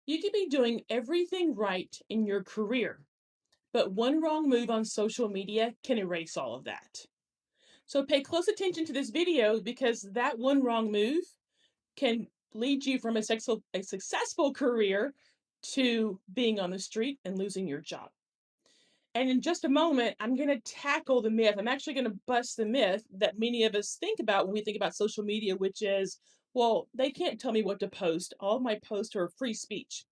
You could be doing everything right in your career, but one wrong move on social media can erase all of that. So pay close attention to this video because that one wrong move can lead you from a successful career to being on the street and losing your job. And in just a moment, I'm going to tackle the myth. I'm actually going to bust the myth that many of us think about when we think about social media, which is, well, they can't tell me what to post. All of my posts are free speech.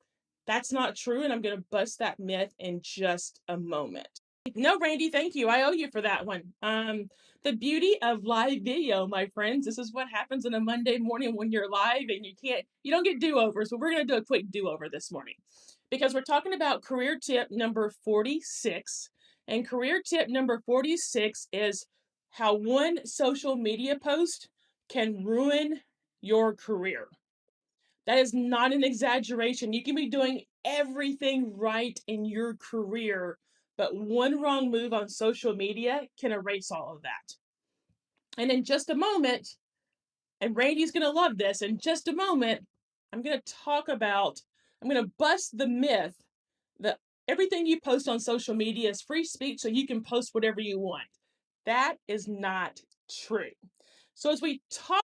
That's not true, and I'm going to bust that myth in just a moment. No, Randy, thank you. I owe you for that one. The beauty of live video, my friends, this is what happens on a Monday morning when you're live and you don't get do-overs, but we're going to do a quick do-over this morning because we're talking about career tip number 46. And career tip number 46 is how one social media post can ruin your career. That is not an exaggeration. You can be doing everything right in your career, but one wrong move on social media can erase all of that. And in just a moment, and Randy's going to love this, in just a moment, I'm going to bust the myth that everything you post on social media is free speech, so you can post whatever you want. That is not true. So as we talk,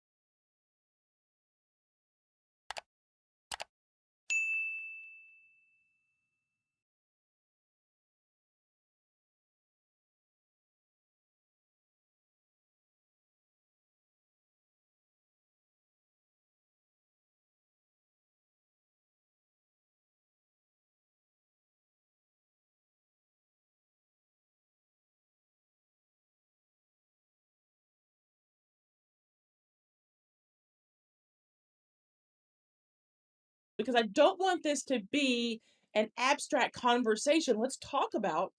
because I don't want this to be an abstract conversation. Let's talk about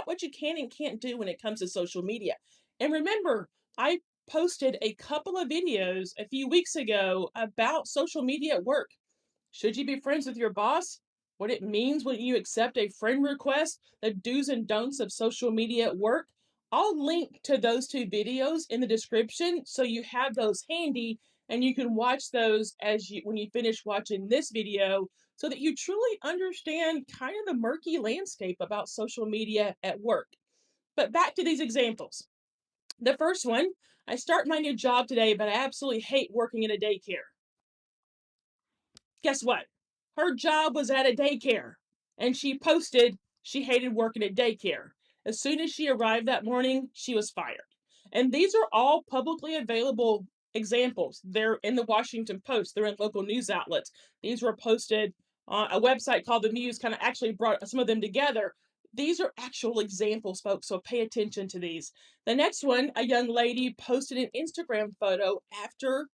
what you can and can't do when it comes to social media. And remember, I posted a couple of videos a few weeks ago about social media at work. Should you be friends with your boss? What it means when you accept a friend request, the do's and don'ts of social media at work. I'll link to those two videos in the description so you have those handy and you can watch those when you finish watching this video so that you truly understand kind of the murky landscape about social media at work. But back to these examples. The first one, I start my new job today, but I absolutely hate working in a daycare. Guess what? Her job was at a daycare, and she posted she hated working at daycare. As soon as she arrived that morning, she was fired. And these are all publicly available examples. They're in the Washington Post, they're in local news outlets. These were posted on a website called The News, kind of actually brought some of them together. These are actual examples, folks, so pay attention to these. The next one, a young lady posted an Instagram photo after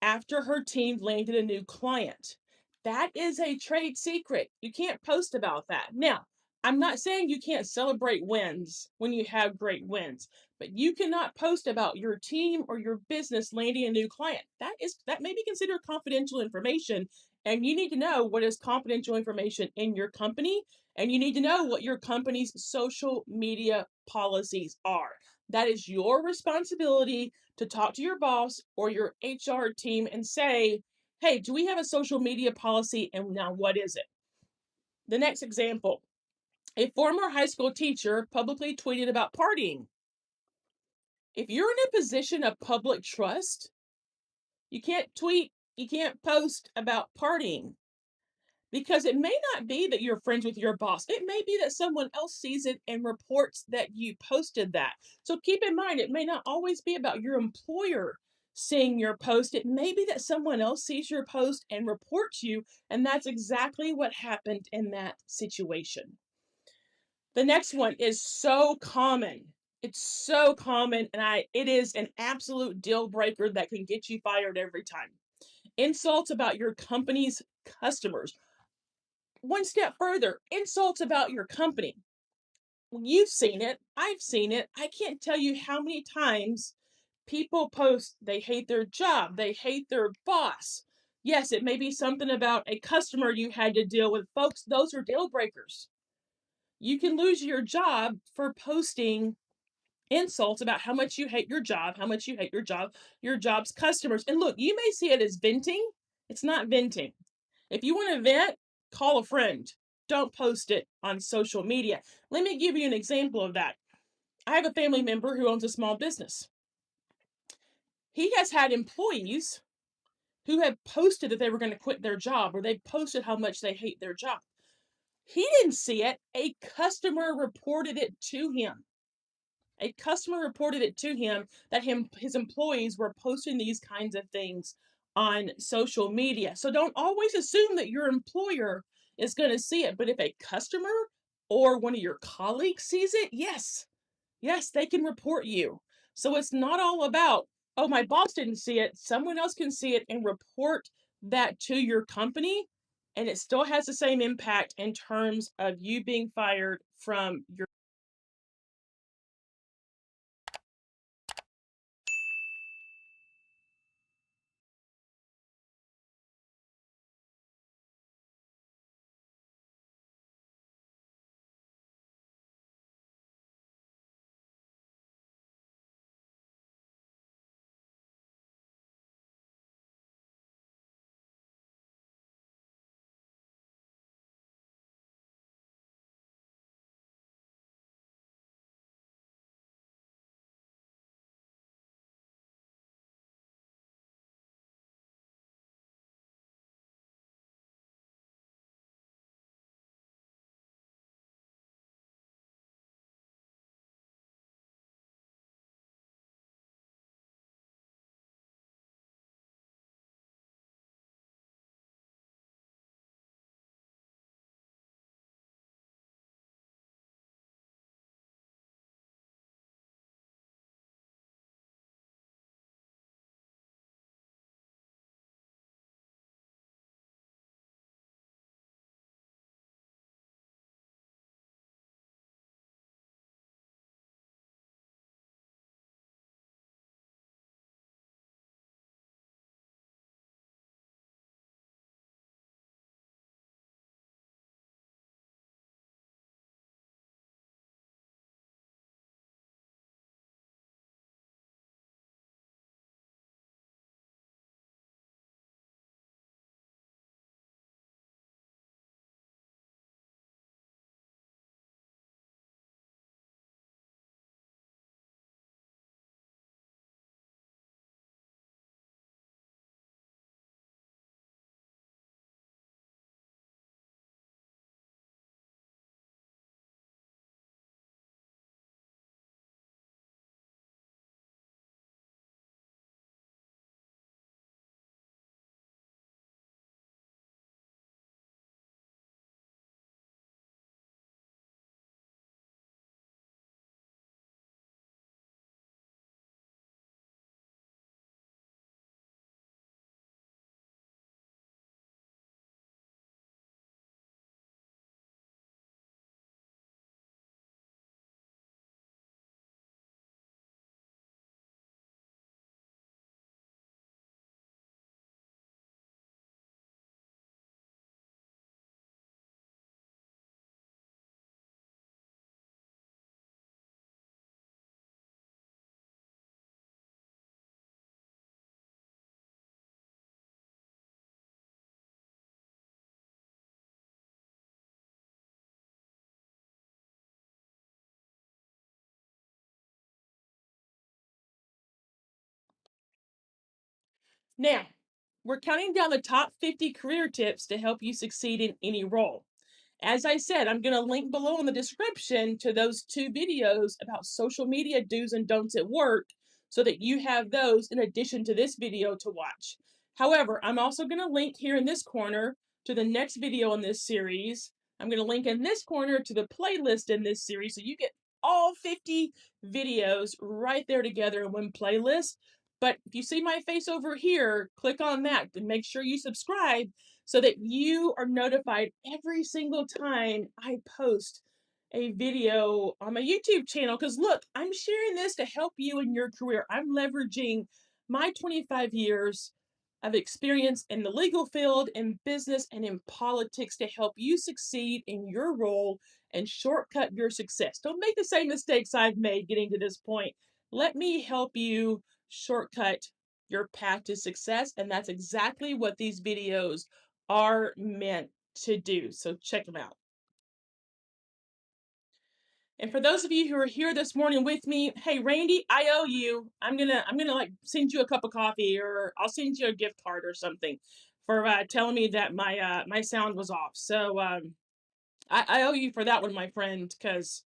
her team landed a new client. That is a trade secret. You can't post about that. Now, I'm not saying you can't celebrate wins when you have great wins, but you cannot post about your team or your business landing a new client. That may be considered confidential information, and you need to know what is confidential information in your company, and you need to know what your company's social media policies are. That is your responsibility to talk to your boss or your HR team and say, hey, do we have a social media policy? And now what is it? The next example, a former high school teacher publicly tweeted about partying. If you're in a position of public trust, you can't tweet, you can't post about partying. Because it may not be that you're friends with your boss. It may be that someone else sees it and reports that you posted that. So keep in mind, it may not always be about your employer seeing your post. It may be that someone else sees your post and reports you, and that's exactly what happened in that situation. The next one is so common. It's so common, and it is an absolute deal breaker that can get you fired every time. Insults about your company's customers. One step further, insults about your company. You've seen it. I've seen it. I can't tell you how many times people post they hate their job, they hate their boss. Yes, it may be something about a customer you had to deal with. Folks, those are deal breakers. You can lose your job for posting insults about how much you hate your job, how much you hate your job's customers. And look, you may see it as venting. It's not venting. If you want to vent, call a friend. Don't post it on social media. Let me give you an example of that. I have a family member who owns a small business. He has had employees who have posted that they were going to quit their job, or they posted how much they hate their job. He didn't see it. A customer reported it to him. A customer reported it to him that his employees were posting these kinds of things on social media. So don't always assume that your employer is going to see it, but if a customer or one of your colleagues sees it, yes, yes, they can report you. So it's not all about, oh, my boss didn't see it. Someone else can see it and report that to your company. And it still has the same impact in terms of you being fired from your. Now, we're counting down the top 50 career tips to help you succeed in any role. As I said, I'm going to link below in the description to those two videos about social media do's and don'ts at work so that you have those in addition to this video to watch. However, I'm also going to link here in this corner to the next video in this series. I'm going to link in this corner to the playlist in this series so you get all 50 videos right there together in one playlist. But if you see my face over here, click on that and make sure you subscribe so that you are notified every single time I post a video on my YouTube channel. Because look, I'm sharing this to help you in your career. I'm leveraging my 25 years of experience in the legal field, in business, and in politics to help you succeed in your role and shortcut your success. Don't make the same mistakes I've made getting to this point. Let me help you shortcut your path to success. And that's exactly what these videos are meant to do. So check them out. And for those of you who are here this morning with me, hey Randy, I owe you. I'm gonna like send you a cup of coffee, or I'll send you a gift card or something for telling me that my sound was off. So I owe you for that one, my friend, because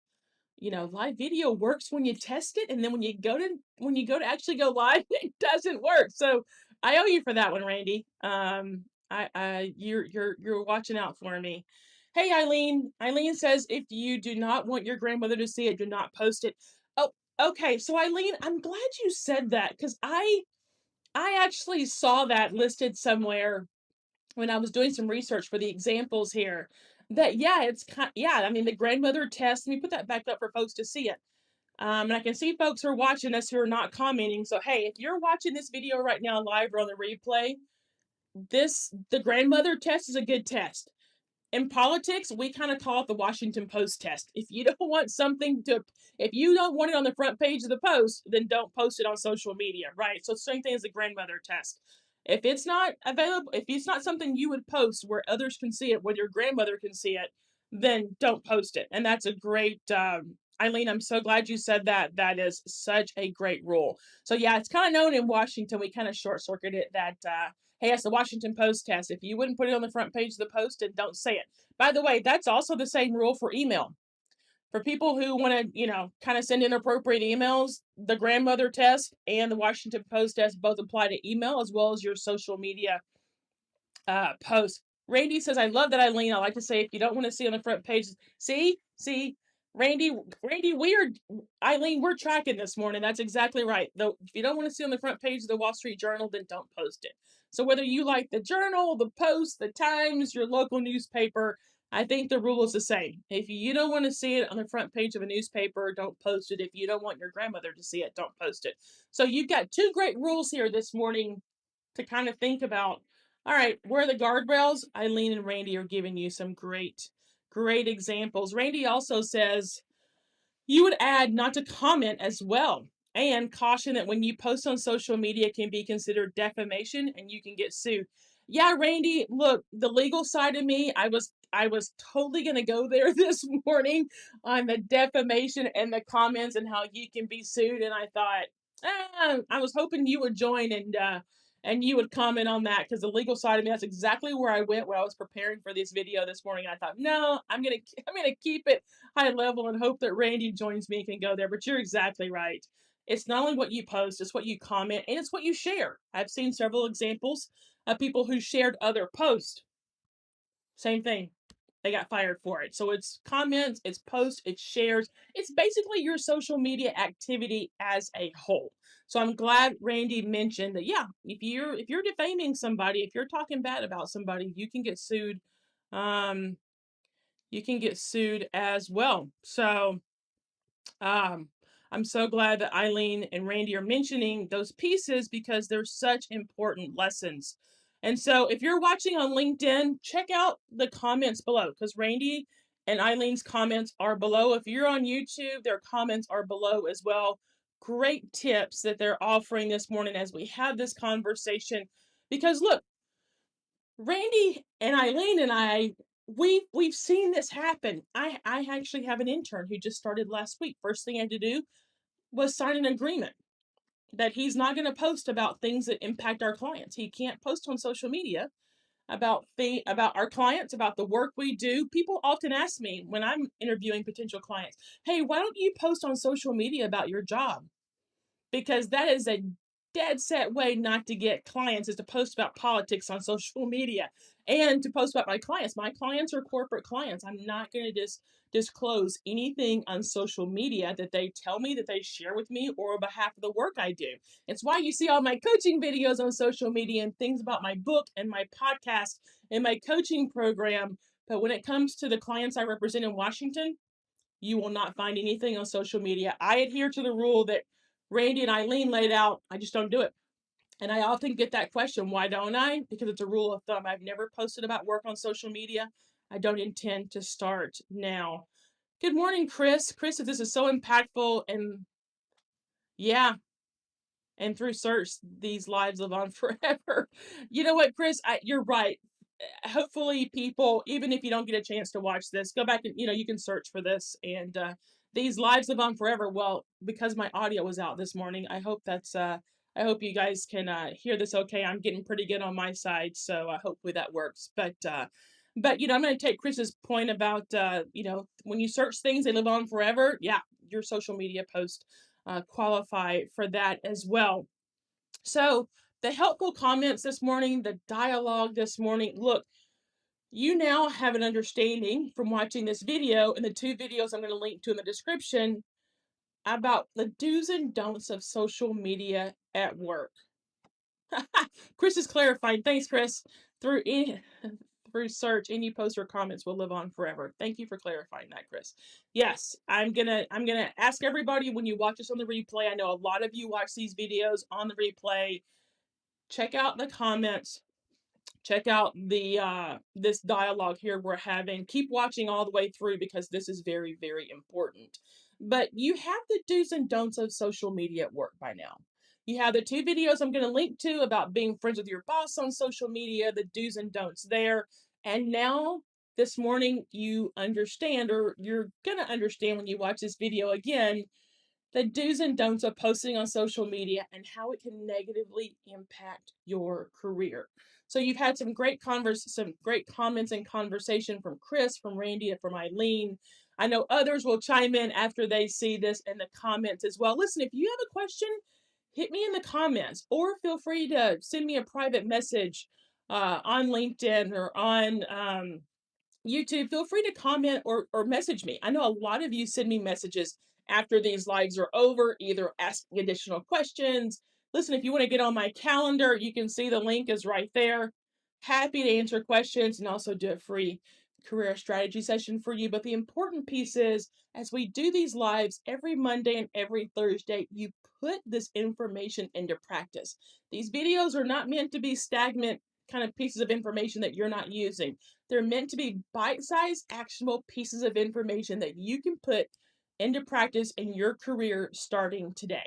live video works when you test it, and then when you go to actually go live, it doesn't work. So I owe you for that one, Randy. You're watching out for me. Hey, Eileen. Eileen says if you do not want your grandmother to see it, do not post it. Oh, okay. So Eileen, I'm glad you said that, because I actually saw that listed somewhere when I was doing some research for the examples here. That yeah, yeah. I mean, the grandmother test. Let me put that back up for folks to see it. And I can see folks who are watching us who are not commenting. So hey, if you're watching this video right now live or on the replay, the grandmother test is a good test. In politics, we kind of call it the Washington Post test. If you don't want it on the front page of the Post, then don't post it on social media, right? So same thing as the grandmother test. If it's not available, if it's not something you would post where others can see it, where your grandmother can see it, then don't post it. And that's a great, Eileen, I'm so glad you said that. That is such a great rule. So yeah, it's kind of known in Washington. We kind of short circuited that. Hey, it's the Washington Post test. If you wouldn't put it on the front page of the Post, then don't say it. By the way, that's also the same rule for email. For people who want to, kind of send inappropriate emails, the grandmother test and the Washington Post test both apply to email as well as your social media post. Randy says, I love that, Eileen. I like to say, if you don't want to see on the front page, see, Randy, Eileen, we're tracking this morning. That's exactly right. Though, if you don't want to see on the front page of the Wall Street Journal, then don't post it. So whether you like the Journal, the Post, the Times, your local newspaper, I think the rule is the same. If you don't want to see it on the front page of a newspaper, don't post it. If you don't want your grandmother to see it, don't post it. So you've got two great rules here this morning to kind of think about. All right, where are the guardrails? Eileen and Randy are giving you some great examples. Randy also says you would add not to comment as well, and caution that when you post on social media can be considered defamation and you can get sued. Yeah, Randy, look, the legal side of me, I was totally going to go there this morning on the defamation and the comments and how you can be sued, and I thought, I was hoping you would join and you would comment on that, because the legal side of me, that's exactly where I went when I was preparing for this video this morning. I thought, no, I'm gonna keep it high level and hope that Randy joins me and can go there. But you're exactly right. It's not only what you post, it's what you comment, and it's what you share. I've seen several examples of people who shared other posts. Same thing. They got fired for it. So it's comments, it's posts, it's shares. It's basically your social media activity as a whole. So I'm glad Randy mentioned that. Yeah, if you're defaming somebody, if you're talking bad about somebody, you can get sued. Um, you can get sued as well. So um, I'm so glad that Eileen and Randy are mentioning those pieces, because they're such important lessons. And so if you're watching on LinkedIn, check out the comments below, because Randy and Eileen's comments are below. If you're on YouTube, their comments are below as well. Great tips that they're offering this morning as we have this conversation. Because look, Randy and Eileen and I, we've seen this happen. I actually have an intern who just started last week. First thing I had to do was sign an agreement that he's not going to post about things that impact our clients. He can't post on social media about our clients, about the work we do. People often ask me when I'm interviewing potential clients, "Hey, why don't you post on social media about your job?" Because that is a dead set way not to get clients, is to post about politics on social media and to post about my clients. My clients are corporate clients. I'm not going to disclose anything on social media that they tell me, that they share with me, or on behalf of the work I do. It's why you see all my coaching videos on social media and things about my book and my podcast and my coaching program. But when it comes to the clients I represent in Washington, you will not find anything on social media. I adhere to the rule that Randy and Eileen laid out. I just don't do it. And I often get that question, why don't I? Because it's a rule of thumb. I've never posted about work on social media. I don't intend to start now. Good morning, Chris. Chris, this is so impactful, and yeah, and through search, these lives live on forever. You know what, Chris? You're right. hopefully people, even if you don't get a chance to watch this, go back and you can search for this. And these lives live on forever. Well, because my audio was out this morning, I hope you guys can hear this okay. I'm getting pretty good on my side, so hopefully that works. But I'm going to take Chris's point about when you search things, they live on forever. Yeah, your social media post qualify for that as well. So the helpful comments this morning, the dialogue this morning. Look, you now have an understanding from watching this video and the two videos I'm going to link to in the description about the do's and don'ts of social media at work. Chris is clarifying. Thanks, Chris. Through any, through search, any posts or comments will live on forever. Thank you for clarifying that, Chris. Yes, I'm gonna ask everybody when you watch this on the replay. I know a lot of you watch these videos on the replay. Check out the comments. Check out the this dialogue here we're having. Keep watching all the way through because this is very, very important. But you have the do's and don'ts of social media at work by now. You have the two videos I'm going to link to about being friends with your boss on social media, the do's and don'ts there. And now this morning you understand, or you're going to understand when you watch this video again, the do's and don'ts of posting on social media and how it can negatively impact your career. So you've had some great comments and conversation from Chris, from Randy, and from Eileen. I know others will chime in after they see this in the comments as well. Listen, if you have a question, hit me in the comments, or feel free to send me a private message on LinkedIn or on YouTube. Feel free to comment or message me. I know a lot of you send me messages after these lives are over, either asking additional questions. Listen, if you want to get on my calendar, you can see the link is right there. Happy to answer questions and also do a free career strategy session for you. But the important piece is, as we do these lives every Monday and every Thursday, you put this information into practice. These videos are not meant to be stagnant kind of pieces of information that you're not using. They're meant to be bite-sized, actionable pieces of information that you can put into practice in your career starting today.